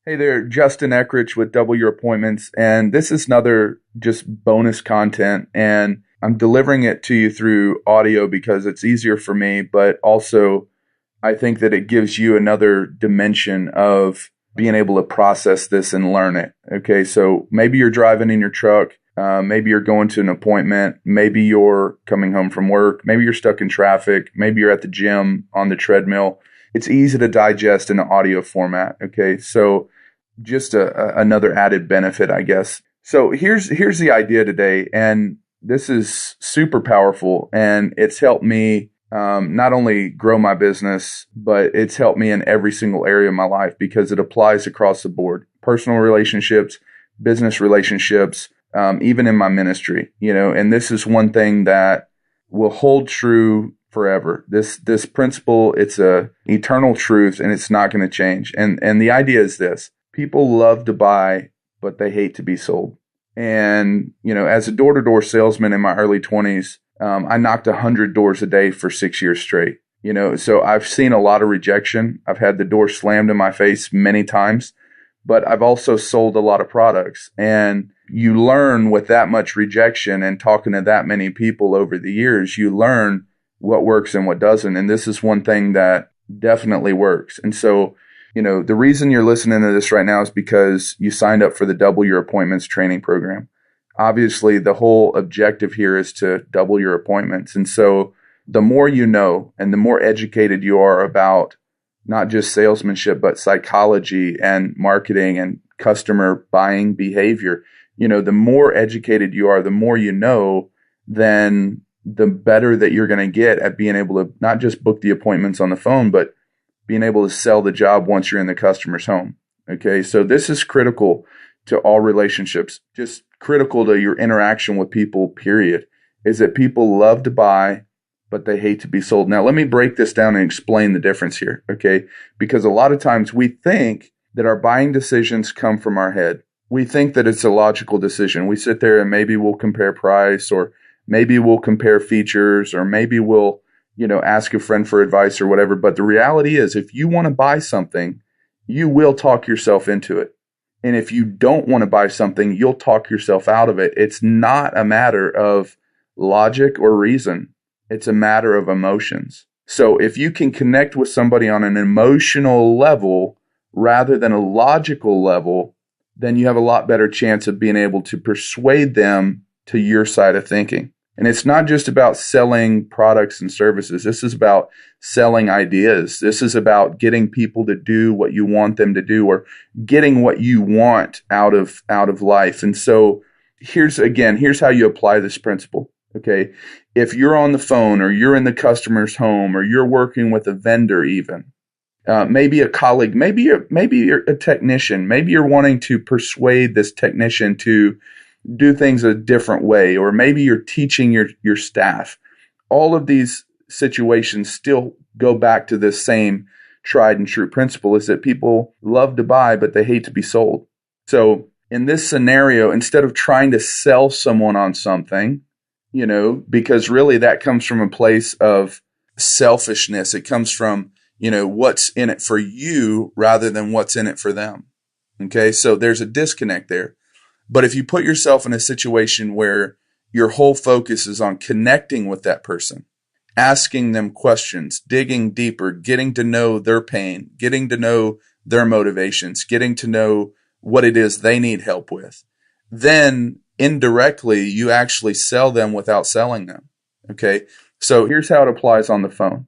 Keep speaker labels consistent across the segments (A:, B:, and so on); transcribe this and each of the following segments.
A: Hey there, Justin Eckrich with Double Your Appointments, and this is another just bonus content, and I'm delivering it to you through audio because it's easier for me, but also I think that it gives you another dimension of being able to process this and learn it. Okay, so maybe you're driving in your truck, maybe you're going to an appointment, maybe you're coming home from work, maybe you're stuck in traffic, maybe you're at the gym on the treadmill. It's easy to digest in an audio format. Okay, so just another added benefit, I guess. So here's the idea today, and this is super powerful, and it's helped me not only grow my business, but it's helped me in every single area of my life because it applies across the board: personal relationships, business relationships, even in my ministry. And this is one thing that will hold true forever. This principle, it's a eternal truth, and it's not going to change. And the idea is this: people love to buy, but they hate to be sold. And, as a door-to-door salesman in my early 20s, I knocked 100 doors a day for 6 years straight. So I've seen a lot of rejection. I've had the door slammed in my face many times, but I've also sold a lot of products. And you learn with that much rejection and talking to that many people over the years, you learn what works and what doesn't. And this is one thing that definitely works. And so, the reason you're listening to this right now is because you signed up for the Double Your Appointments training program. Obviously, the whole objective here is to double your appointments. And so the more you know and the more educated you are about not just salesmanship, but psychology and marketing and customer buying behavior, the more educated you are, the more you know, then the better that you're going to get at being able to not just book the appointments on the phone, but being able to sell the job once you're in the customer's home. Okay, so this is critical to all relationships, just critical to your interaction with people, period, is that people love to buy, but they hate to be sold. Now, let me break this down and explain the difference here, okay? Because a lot of times we think that our buying decisions come from our head. We think that it's a logical decision. We sit there and maybe we'll compare price, or maybe we'll compare features, or maybe we'll ask a friend for advice or whatever. But the reality is, if you want to buy something, you will talk yourself into it. And if you don't want to buy something, you'll talk yourself out of it. It's not a matter of logic or reason. It's a matter of emotions. So if you can connect with somebody on an emotional level rather than a logical level, then you have a lot better chance of being able to persuade them to your side of thinking. And it's not just about selling products and services. This is about selling ideas. This is about getting people to do what you want them to do, or getting what you want out of life. And so here's how you apply this principle. Okay. If you're on the phone, or you're in the customer's home, or you're working with a vendor, even maybe a colleague, maybe you're a technician, maybe you're wanting to persuade this technician to do things a different way, or maybe you're teaching your staff. All of these situations still go back to this same tried and true principle, is that people love to buy, but they hate to be sold. So in this scenario, instead of trying to sell someone on something, because really that comes from a place of selfishness. It comes from, what's in it for you rather than what's in it for them. Okay. So there's a disconnect there. But if you put yourself in a situation where your whole focus is on connecting with that person, asking them questions, digging deeper, getting to know their pain, getting to know their motivations, getting to know what it is they need help with, then indirectly you actually sell them without selling them. Okay. So here's how it applies on the phone.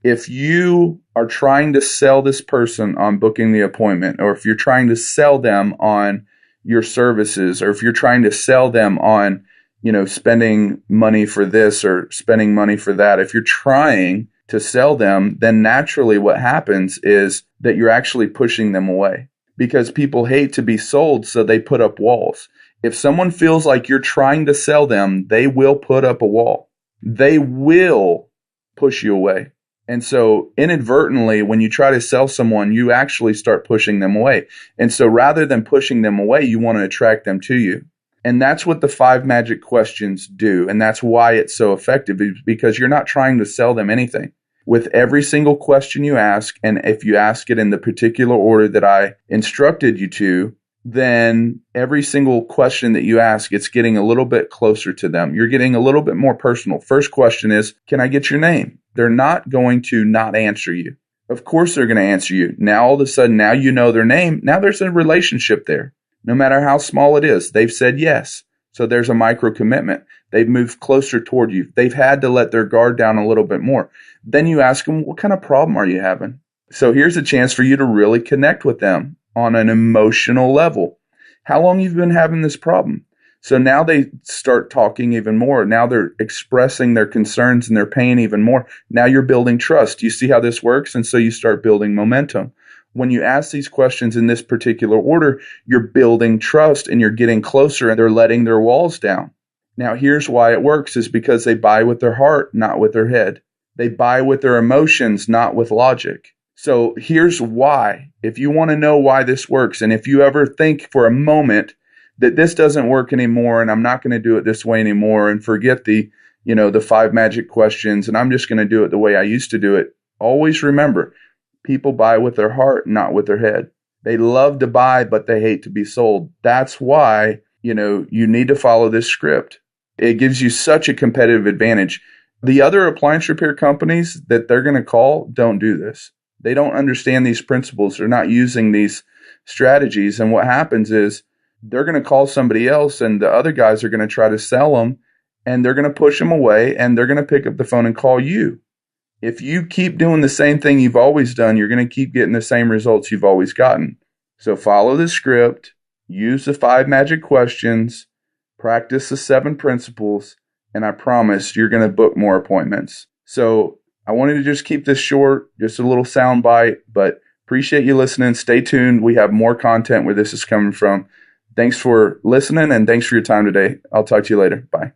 A: If you are trying to sell this person on booking the appointment, or if you're trying to sell them on your services, or if you're trying to sell them on, spending money for this or spending money for that, if you're trying to sell them, then naturally what happens is that you're actually pushing them away, because people hate to be sold. So they put up walls. If someone feels like you're trying to sell them, they will put up a wall. They will push you away. And so inadvertently, when you try to sell someone, you actually start pushing them away. And so rather than pushing them away, you want to attract them to you. And that's what the 5 magic questions do. And that's why it's so effective, because you're not trying to sell them anything. with every single question you ask, and if you ask it in the particular order that I instructed you to, then every single question that you ask, it's getting a little bit closer to them. You're getting a little bit more personal. First question is, can I get your name? They're not going to not answer you. Of course they're going to answer you. Now all of a sudden, now you know their name. Now there's a relationship there. No matter how small it is, they've said yes. So there's a micro commitment. They've moved closer toward you. They've had to let their guard down a little bit more. Then you ask them, what kind of problem are you having? So here's a chance for you to really connect with them on an emotional level. How long you've been having this problem? So now they start talking even more. Now they're expressing their concerns and their pain even more. Now you're building trust. You see how this works? And so you start building momentum. When you ask these questions in this particular order, you're building trust and you're getting closer and they're letting their walls down. Now, here's why it works is because they buy with their heart, not with their head. They buy with their emotions, not with logic. So here's why. If you want to know why this works, and if you ever think for a moment that this doesn't work anymore and I'm not going to do it this way anymore and forget the 5 magic questions and I'm just going to do it the way I used to do it, always remember, people buy with their heart, not with their head. They love to buy, but they hate to be sold. That's why, you need to follow this script. It gives you such a competitive advantage. The other appliance repair companies that they're going to call don't do this. They don't understand these principles. They're not using these strategies. And what happens is they're going to call somebody else and the other guys are going to try to sell them and they're going to push them away and they're going to pick up the phone and call you. If you keep doing the same thing you've always done, you're going to keep getting the same results you've always gotten. So follow the script, use the 5 magic questions, practice the 7 principles, and I promise you're going to book more appointments. So I wanted to just keep this short, just a little sound bite, but appreciate you listening. Stay tuned. We have more content where this is coming from. Thanks for listening and thanks for your time today. I'll talk to you later. Bye.